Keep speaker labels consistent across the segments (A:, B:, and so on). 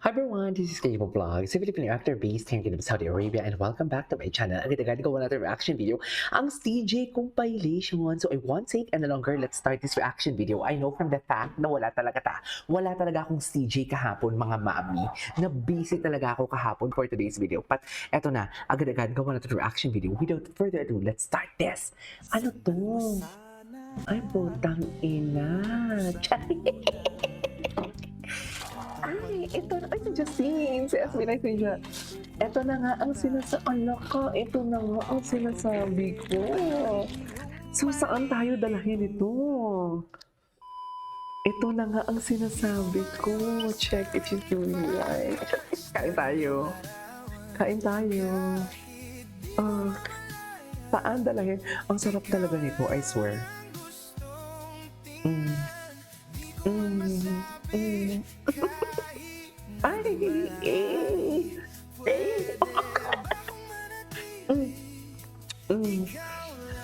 A: Hi everyone, this is Cable Vlogs, a Filipino actor based here in Saudi Arabia, and welcome back to my channel. Agad-agad gawa natin reaction video, ang CJ compilation. So I won't take any longer, let's start this reaction video. I know from the fact na wala talaga akong CJ kahapon mga mami, na busy talaga ako kahapon for today's video. But eto na, agad-agad gawa natin reaction video. Without further ado, let's start this. Ano to? Ay, putang ina. Ay, ito na. Ay, si Justine. Si SB na siya. Ito na nga ang ito na nga ang sinasabi ko. So, saan tayo dalahin ito? Ito na nga ang sinasabi ko. Check if she's doing right. Kain tayo. Kain tayo. Saan dalahin? Ang sarap talaga nito, I swear. Mm. Ay,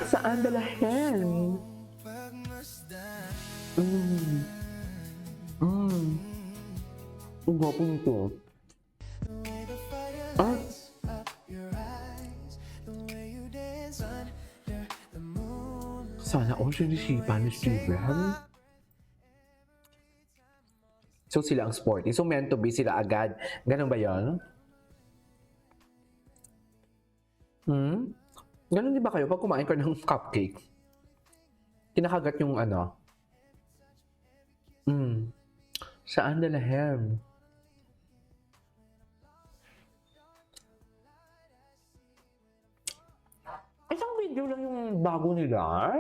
A: Saan dalahin? Ang gwapo nito. Ah? Sana all sinisipan ni Steven. So sila ang sporty. So meant to be sila agad. Ganun ba yun? Ganun di ba kayo pag kumain ka ng cupcake? Kinakagat yung ano? Saan dalahem? Isang video lang yung bago nila?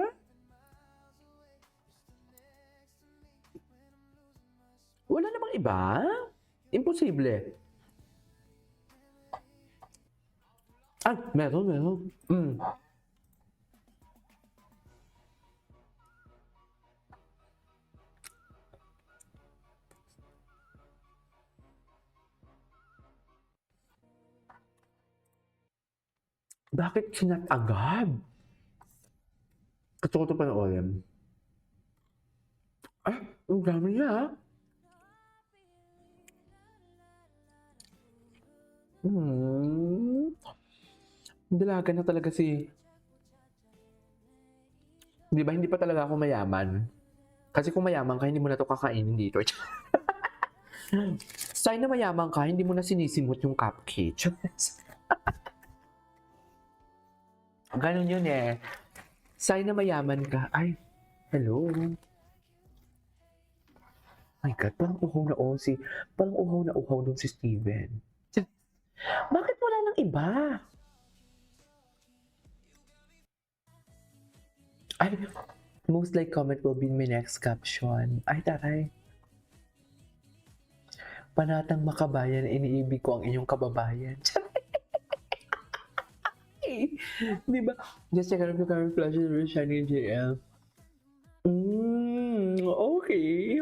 A: Wala namang iba? Imposible. Ah, meron. Bakit sinat agad? Gusto ko ito panoorin. Ah, ang dami niya ah. Dalaga na talaga si... Di ba, hindi pa talaga ako mayaman. Kasi kung mayaman ka, hindi mo na ito kakainin dito. Sign na mayaman ka, hindi mo na sinisimot yung cupcake. Ganon yun eh. Sign na mayaman ka. Ay, hello. My God, parang uhaw na uhaw dun si Steven. Bakit wala nang iba? Ay, most like comment will be my next caption. Ay, taray. Panatang makabayan, iniibig ko ang inyong kababayan. Di ba? Just check out the current flashes of Shiny JL. Okay.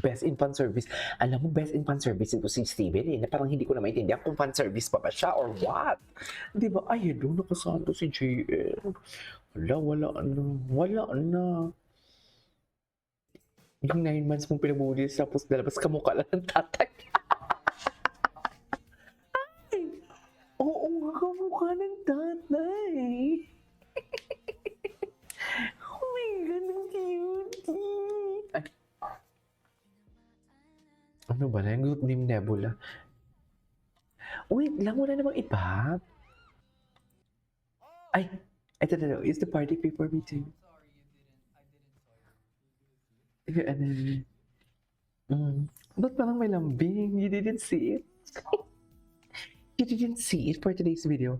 A: Best in fan service. Alam mo, best in fan service ito si Steven eh, na parang hindi ko na maintindihan kung fan service pa ba siya or what. Di ba? Ay, hello, nakasanto si JL. Wala na. Yung 9 months mong pinabulis, tapos dalabas ka mukha lang ng tatay. Ay, oo nga, kamukha ng tatay. Oh my God, ang cute. Ay. Ano ba na? Yung group name Nebula. Wait lang, wala namang iba. Ay, ito. Is the party paper me too? Ba't parang may lambing? You didn't see it? You didn't see it for today's video?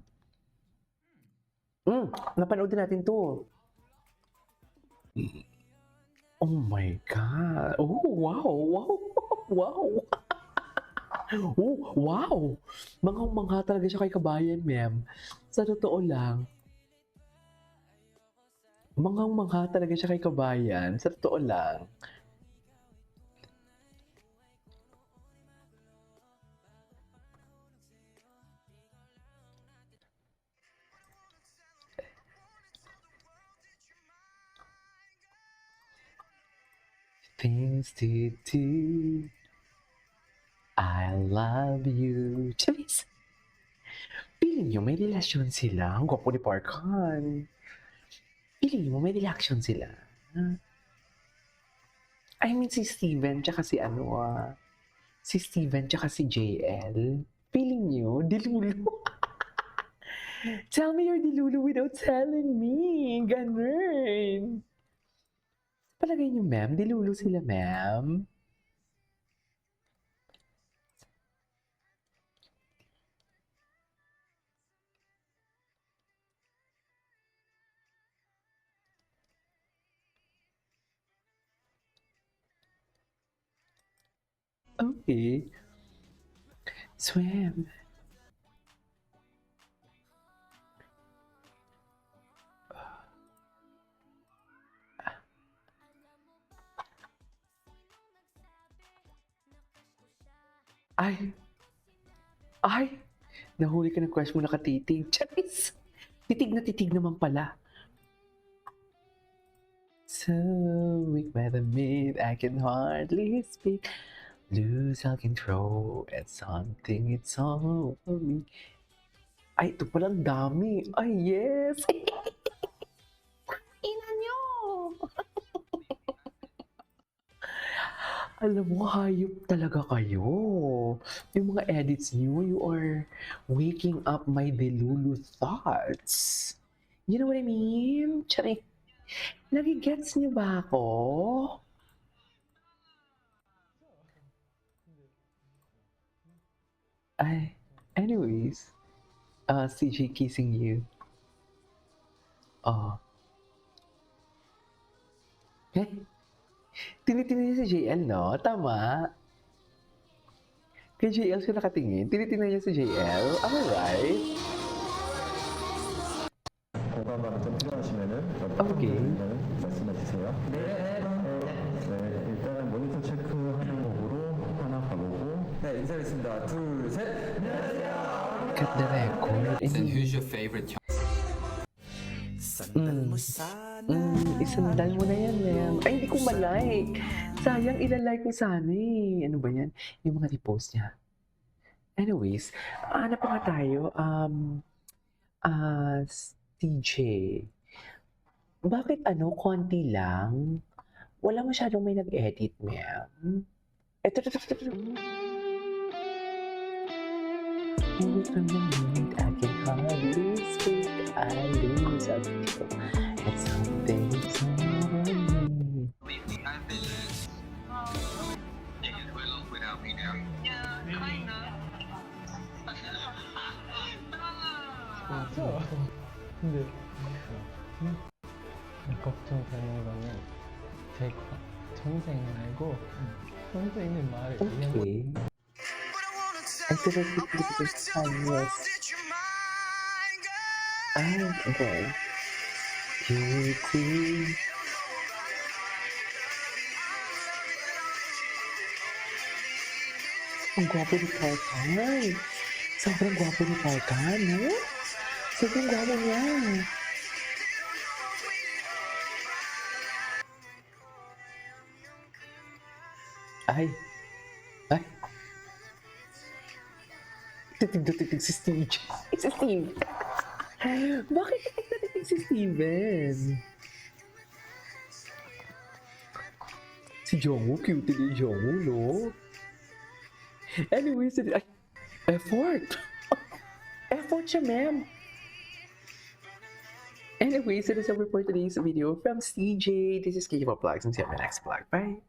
A: Napanood din natin to. Oh my God. Oh, wow. Oh, wow. Manghang-mangha talaga siya kay kabayan, ma'am. Sa totoo lang. Manghang-mangha talaga siya kay kabayan. Sa totoo lang. Things to do. I love you. Charis! Feeling nyo may relasyon sila. Ang gwapo ni Park Han. Feeling mo may reaction sila. I mean, si Steven tsaka si si Steven tsaka si JL. Feeling nyo, dilulu. Tell me you're dilulu without telling me. Ganun. Palagay nyo, ma'am, dilulu sila, ma'am. Okay. Swim. Ay! Ay! Nahuli ka ng crush mo nakatitig. Charis! Titig na titig naman pala. So weak by the mid, I can hardly speak. Lose all control at something, it's all for me. Ay, ito palang dami. Ay, yes! Ina nyo! Alam mo, hayop talaga kayo. Yung mga edits nyo, you are waking up my delulu thoughts. You know what I mean? Charing. Nagigets niyo ba ako? Ay, anyways, CJ kissing you. Oh. Eh? Tinitingnan niya si JL, no? Tama. Kay JL siya nakatingin. Tinitingnan niya si JL. Am I right?
B: 공감하는 점 필요하시면은
A: 오케이.
B: 말씀해 주세요. 네, 일단은 모니터 체크하는 곡으로 하나 가보고. 네, 인사드리겠습니다. 둘, 셋.
A: Cut the record.
C: Then who's your favorite?
A: Isandal mo na yan, ma'am. Ay, hindi ko malike. Sayang, ilalike ko sana eh. Ano ba yan? Yung mga repost niya. Anyways, ano pa nga tayo? TJ. Bakit konti lang? Wala masyadong may nag-edit, ma'am. Ito. Away from the mood, I can hardly speak. I lose all control. It's something it's on me.
D: 근데 걱정되는 거는 제 동생 말고 선생님 말을 그냥
A: Okay. Ito na yes. Okay. Cutie. Ang gwapo ni Parkan. Sobrang gwapo ni Parkan, no? Sobrang gwapo niya. Ay. Titig si Steve. Si Steve. Bakit titig si Steven? Si Jongwoo, cute din yung Jongwoo, no? Anyways, effort! Effort siya, ma'am! Anyways, it is over for today's video from CJ. This is KK Vlogs and see you on my next vlog. Bye!